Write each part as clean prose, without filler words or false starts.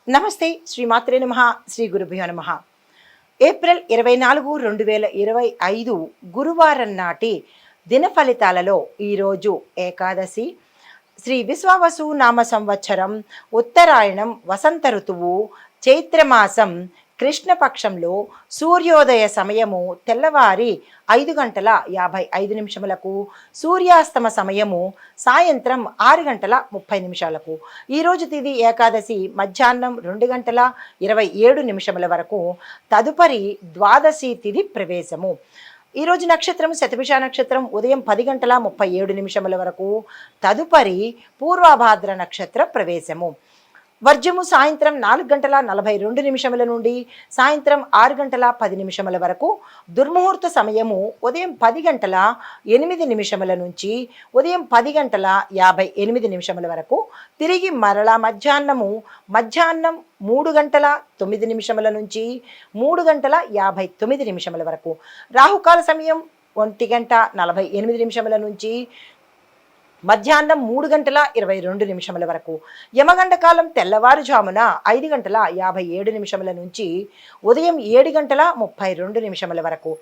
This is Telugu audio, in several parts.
నమస్తే. శ్రీమాత్రే నమః. శ్రీ గురుభ్యో నమః. ఏప్రిల్ 24, 2025 గురువారం నాటి దిన ఫలితాలలో ఈరోజు ఏకాదశి, శ్రీ విశ్వావసు నామ సంవత్సరం, ఉత్తరాయణం, వసంత ఋతువు, చైత్రమాసం, కృష్ణపక్షంలో సూర్యోదయ సమయము తెల్లవారి 5:55 సూర్యాస్తమ సమయము సాయంత్రం 6:30 ఈరోజు తిది ఏకాదశి మధ్యాహ్నం 2:27 వరకు. తదుపరి ద్వాదశి తిది ప్రవేశము. ఈరోజు నక్షత్రం శతభిష నక్షత్రం ఉదయం 10:37 వరకు. తదుపరి పూర్వభాద్ర నక్షత్ర ప్రవేశము. వర్జము సాయంత్రం 4:42 నుండి సాయంత్రం 6:10 వరకు. దుర్ముహూర్త సమయము ఉదయం 10:08 నుంచి ఉదయం 10:58 వరకు. తిరిగి మరలా మధ్యాహ్నం 3:09 నుంచి 3:59 వరకు. రాహుకాల సమయం 1:48 నుంచి మధ్యాహ్నం 3:22 వరకు. యమగండ కాలం తెల్లవారుజామున 5:57 నుంచి ఉదయం 7:32 వరకు.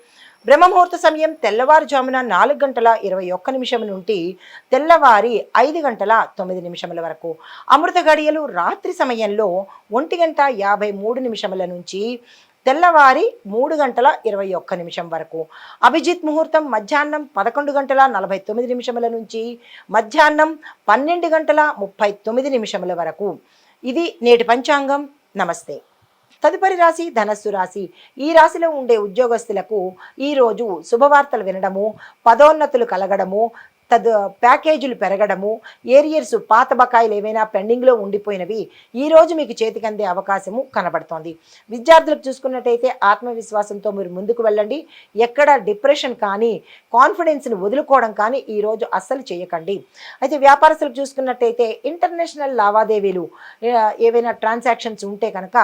బ్రహ్మముహూర్త సమయం తెల్లవారుజామున 4:21 నుండి తెల్లవారి 5:09 వరకు. అమృత గడియలు రాత్రి సమయంలో 1:53 నుంచి తెల్లవారి 3:21 వరకు. అభిజిత్ ముహూర్తం మధ్యాహ్నం 11:49 నుంచి మధ్యాహ్నం 12:39 వరకు. ఇది నేటి పంచాంగం. నమస్తే. తదుపరి రాశి ధనస్సు రాశి. ఈ రాశిలో ఉండే ఉద్యోగస్తులకు ఈరోజు శుభవార్తలు వినడము, పదోన్నతులు కలగడము, ప్యాకేజీలు పెరగడము, ఏరియర్స్ పాత బకాయిలు ఏవైనా పెండింగ్లో ఉండిపోయినవి ఈరోజు మీకు చేతికి అందే అవకాశము కనబడుతోంది. విద్యార్థులకు చూసుకున్నట్టయితే ఆత్మవిశ్వాసంతో మీరు ముందుకు వెళ్ళండి. ఎక్కడ డిప్రెషన్ కానీ కాన్ఫిడెన్స్ని వదులుకోవడం కానీ ఈరోజు అస్సలు చేయకండి. అయితే వ్యాపారస్తులకు చూసుకున్నట్టయితే ఇంటర్నేషనల్ లావాదేవీలు ఏవైనా ట్రాన్సాక్షన్స్ ఉంటే కనుక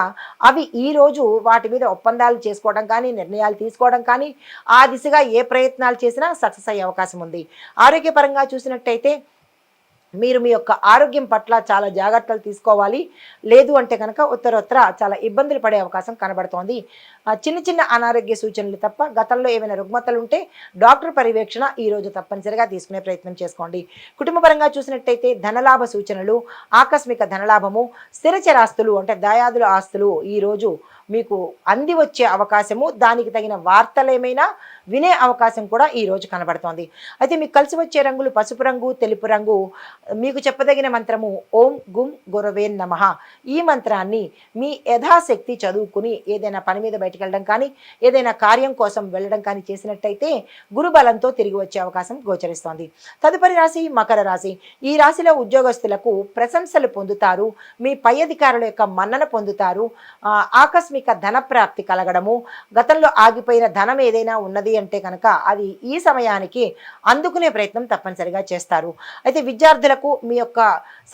అవి ఈరోజు వాటి మీద ఒప్పందాలు చేసుకోవడం కానీ నిర్ణయాలు తీసుకోవడం కానీ ఆ దిశగా ఏ ప్రయత్నాలు చేసినా సక్సెస్ అయ్యే అవకాశం ఉంది. ఆరోగ్యపరంగా చూసినట్టయితే మీరు మీ యొక్క ఆరోగ్యం పట్ల చాలా జాగ్రత్తలు తీసుకోవాలి. లేదు అంటే కనుక ఉత్తరోత్తర చాలా ఇబ్బందులు పడే అవకాశం కనబడుతోంది. చిన్న చిన్న అనారోగ్య సూచనలు తప్ప గతంలో ఏమైనా రుగ్మతలు ఉంటే డాక్టర్ పర్యవేక్షణ ఈరోజు తప్పనిసరిగా తీసుకునే ప్రయత్నం చేసుకోండి. కుటుంబపరంగా చూసినట్టయితే ధనలాభ సూచనలు, ఆకస్మిక ధనలాభము, స్థిరచరాస్తులు అంటే దాయాదుల ఆస్తులు ఈరోజు మీకు అంది వచ్చే అవకాశము, దానికి తగిన వార్తలు ఏమైనా వినే అవకాశం కూడా ఈరోజు కనబడుతోంది. అయితే మీకు కలిసి వచ్చే రంగులు పసుపు రంగు, తెలుపు రంగు. మీకు చెప్పదగిన మంత్రము ఓం గుం గురవే నమః. ఈ మంత్రాన్ని మీ యథాశక్తి చదువుకుని ఏదైనా పని మీద బయటకు వెళ్ళడం కానీ ఏదైనా కార్యం కోసం వెళ్ళడం కానీ చేసినట్టయితే గురుబలంతో తిరిగి వచ్చే అవకాశం గోచరిస్తోంది. తదుపరి రాశి మకర రాశి. ఈ రాశిలో ఉద్యోగస్తులకు ప్రశంసలు పొందుతారు, మీ పై అధికారుల యొక్క మన్నన పొందుతారు, ఆకస్మిక ధన ప్రాప్తి కలగడము, గతంలో ఆగిపోయిన ధనం ఏదైనా ఉన్నది అంటే కనుక అది ఈ సమయానికి అందుకునే ప్రయత్నం తప్పనిసరిగా చేస్తారు. అయితే విద్యార్థులకు మీ యొక్క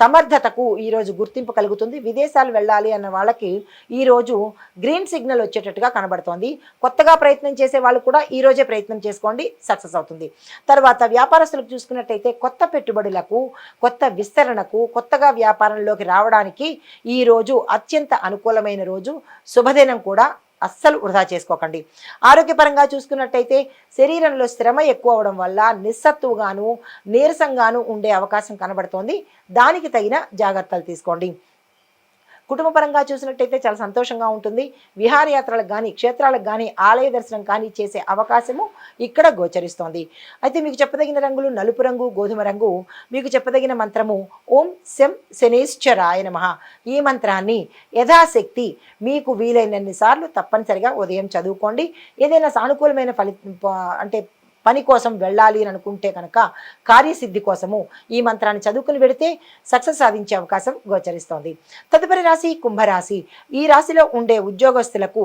సమర్థతకు ఈరోజు గుర్తింపు కలుగుతుంది. విదేశాలు వెళ్ళాలి అన్న వాళ్ళకి ఈరోజు గ్రీన్ సిగ్నల్ వచ్చేటట్టుగా కనబడుతోంది. కొత్తగా ప్రయత్నం చేసే వాళ్ళు కూడా ఈరోజే ప్రయత్నం చేసుకోండి, సక్సెస్ అవుతుంది. తర్వాత వ్యాపారస్తులకు చూసుకున్నట్టయితే కొత్త పెట్టుబడులకు, కొత్త విస్తరణకు, కొత్తగా వ్యాపారంలోకి రావడానికి ఈరోజు అత్యంత అనుకూలమైన రోజు. శుభదినం కూడా, అస్సలు వృధా చేసుకోకండి. ఆరోగ్యపరంగా చూసుకున్నట్టయితే శరీరంలో శ్రమ ఎక్కువ అవడం వల్ల నిస్సత్తువుగాను నీరసంగాను ఉండే అవకాశం కనబడుతోంది. దానికి తగిన జాగ్రత్తలు తీసుకోండి. కుటుంబపరంగా చూసినట్టయితే చాలా సంతోషంగా ఉంటుంది. విహారయాత్రలకు కానీ క్షేత్రాలకు కానీ ఆలయ దర్శనం కానీ చేసే అవకాశము ఇక్కడ గోచరిస్తోంది. అయితే మీకు చెప్పదగిన రంగులు నలుపు రంగు, గోధుమ రంగు. మీకు చెప్పదగిన మంత్రము ఓం శం శనేశ్వరాయ నమః. ఈ మంత్రాన్ని యథాశక్తి మీకు వీలైనన్ని సార్లు తప్పనిసరిగా ఉదయం చదువుకోండి. ఏదైనా సానుకూలమైన అంటే పని కోసం వెళ్ళాలి అని అనుకుంటే కనుక కార్యసిద్ధి కోసము ఈ మంత్రాన్ని చదువుకుని వెడితే సక్సెస్ సాధించే అవకాశం గోచరిస్తోంది. తదుపరి రాశి కుంభరాశి. ఈ రాశిలో ఉండే ఉద్యోగస్తులకు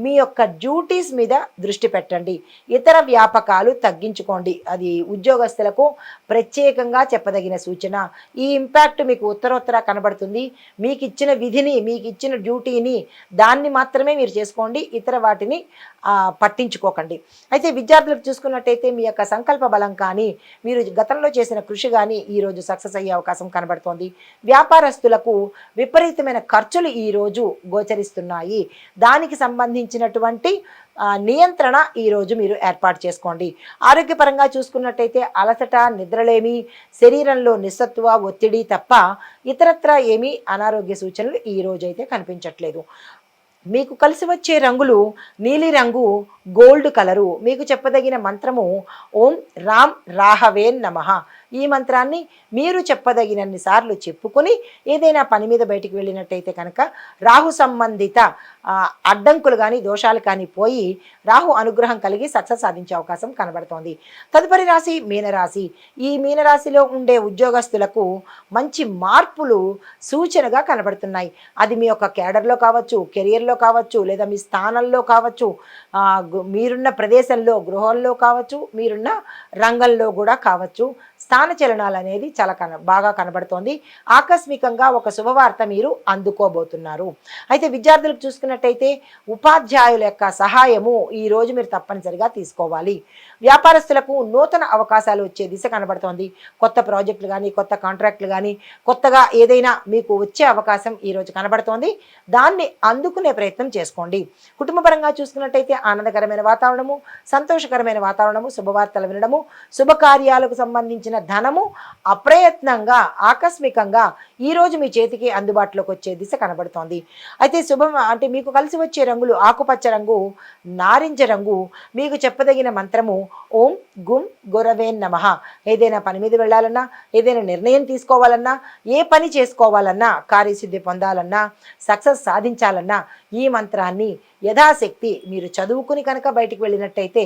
మీ యొక్క డ్యూటీస్ మీద దృష్టి పెట్టండి. ఇతర వ్యాపకాలు తగ్గించుకోండి. అది ఉద్యోగస్తులకు ప్రత్యేకంగా చెప్పదగిన సూచన. ఈ ఇంపాక్ట్ మీకు ఉత్తరోత్తర కనబడుతుంది. మీకు ఇచ్చిన విధిని, మీకు ఇచ్చిన డ్యూటీని దాన్ని మాత్రమే మీరు చేసుకోండి, ఇతర వాటిని పట్టించుకోకండి. అయితే విద్యార్థులకు చూసుకున్నట్టయితే చూసుకున్నట్టయితే మీ యొక్క సంకల్ప బలం కానీ మీరు గతంలో చేసిన కృషి కానీ ఈరోజు సక్సెస్ అయ్యే అవకాశం కనబడుతోంది. వ్యాపారస్తులకు విపరీతమైన ఖర్చులు ఈరోజు గోచరిస్తున్నాయి. దానికి సంబంధించినటువంటి నియంత్రణ ఈరోజు మీరు ఏర్పాటు చేసుకోండి. ఆరోగ్యపరంగా చూసుకున్నట్టయితే అలసట, నిద్రలేమి, శరీరంలో నిస్సత్వ, ఒత్తిడి తప్ప ఇతరత్రా ఏమీ అనారోగ్య సూచనలు ఈ రోజు అయితే కనిపించట్లేదు. మీకు కలిసి వచ్చే రంగులు నీలిరంగు, గోల్డ్ కలరు. మీకు చెప్పదగిన మంత్రము ఓం రామ్ రాహవే నమః. ఈ మంత్రాన్ని మీరు చెప్పదగినన్ని సార్లు చెప్పుకొని ఏదైనా పని మీద బయటికి వెళ్ళినట్టయితే కనుక రాహు సంబంధిత అడ్డంకులు కానీ దోషాలు కానీ పోయి రాహు అనుగ్రహం కలిగి సక్సెస్ సాధించే అవకాశం కనబడుతోంది. తదుపరి రాశి మీనరాశి. ఈ మీనరాశిలో ఉండే ఉద్యోగస్తులకు మంచి మార్పులు సూచనగా కనబడుతున్నాయి. అది మీ యొక్క కేడర్లో కావచ్చు, కెరియర్లో కావచ్చు, లేదా మీ స్థానంలో కావచ్చు, మీరున్న ప్రదేశంలో, గృహంలో కావచ్చు, మీరున్న రంగంలో కూడా కావచ్చు. స్థాన చలనాలు అనేది చాలా బాగా కనబడుతోంది. ఆకస్మికంగా ఒక శుభవార్త మీరు అందుకోబోతున్నారు. అయితే విద్యార్థులకు చూసుకున్నట్టయితే ఉపాధ్యాయుల యొక్క సహాయము ఈరోజు మీరు తప్పనిసరిగా తీసుకోవాలి. వ్యాపారస్తులకు నూతన అవకాశాలు వచ్చే దిశ కనబడుతోంది. కొత్త ప్రాజెక్టులు కానీ, కొత్త కాంట్రాక్టులు కానీ, కొత్తగా ఏదైనా మీకు వచ్చే అవకాశం ఈరోజు కనబడుతోంది. దాన్ని అందుకునే ప్రయత్నం చేసుకోండి. కుటుంబపరంగా చూసుకున్నట్టయితే ఆనందకరమైన వాతావరణము, సంతోషకరమైన వాతావరణము, శుభవార్తలు వినడము, శుభకార్యాలకు సంబంధించిన ధనము అప్రయత్నంగా, ఆకస్మికంగా ఈరోజు మీ చేతికి అందుబాటులోకి వచ్చే దిశ కనబడుతోంది. అయితే అంటే మీకు కలిసి వచ్చే రంగులు ఆకుపచ్చ రంగు, నారింజ రంగు. మీకు చెప్పదగిన మంత్రము ఓం గుం గురవే నమః. ఏదైనా పని మీద వెళ్ళాలన్నా, ఏదైనా నిర్ణయం తీసుకోవాలన్నా, ఏ పని చేసుకోవాలన్నా, కార్యసిద్ధి పొందాలన్నా, సక్సెస్ సాధించాలన్నా ఈ మంత్రాన్ని యథాశక్తి మీరు చదువుకుని కనుక బయటికి వెళ్ళినట్టయితే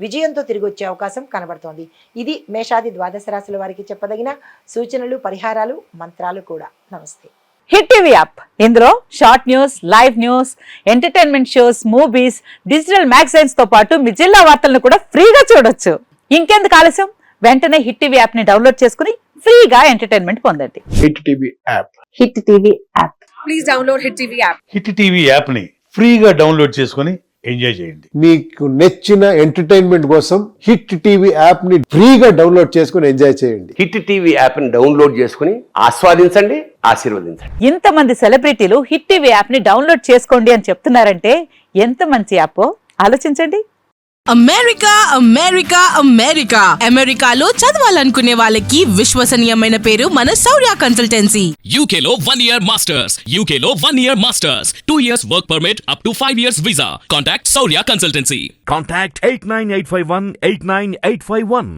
విజయంతో తిరిగి వచ్చే అవకాశం కనబడుతోంది. ఇది మేషాది ద్వాదశ రాశుల వారికి చెప్పదగిన సూచనలు, పరిహారాలు, మంత్రాలు కూడా. నమస్తే. హిట్ టీవీ యాప్, ఇందులో short news, live news, entertainment shows, movies, digital magazines తో పాటు మీ జిల్లా వార్తలను కూడా ఫ్రీగా చూడొచ్చు. ఇంకెందుకు ఆలస్యం, వెంటనే హిట్ టీవీ యాప్ ని డౌన్లోడ్ చేసుకుని ఫ్రీగా ఎంటర్టైన్మెంట్ పొందండి. Hit TV app. Hit TV app. Please download hit TV app. Hit TV app ని ఫ్రీగా డౌన్లోడ్ చేసుకుని ఎంజాయ్ చేయండి. మీకు నచ్చిన ఎంటర్టైన్మెంట్ కోసం హిట్ టీవీ యాప్ ని ఫ్రీగా డౌన్లోడ్ చేసుకుని ఎంజాయ్ చేయండి. హిట్ టీవీ యాప్ ని డౌన్లోడ్ చేసుకుని ఆస్వాదించండి, ఆశీర్వదించండి. ఇంతమంది సెలబ్రిటీలు హిట్ టీవీ యాప్ ని డౌన్లోడ్ చేసుకోండి అని చెప్తున్నారంటే ఎంత మంచి యాప్ ఆలోచించండి. అమెరికా అమెరికా అమెరికా అమెరికాలో చదవాలనుకునే వాళ్ళకి విశ్వసనీయమైన పేరు మన శౌర్య కన్సల్టెన్సీ. UK లో 1 year masters, UK లో 1 year masters, 2 years work permit up to 5 years visa. Contact Saurya Consultancy. Contact 89851 89851.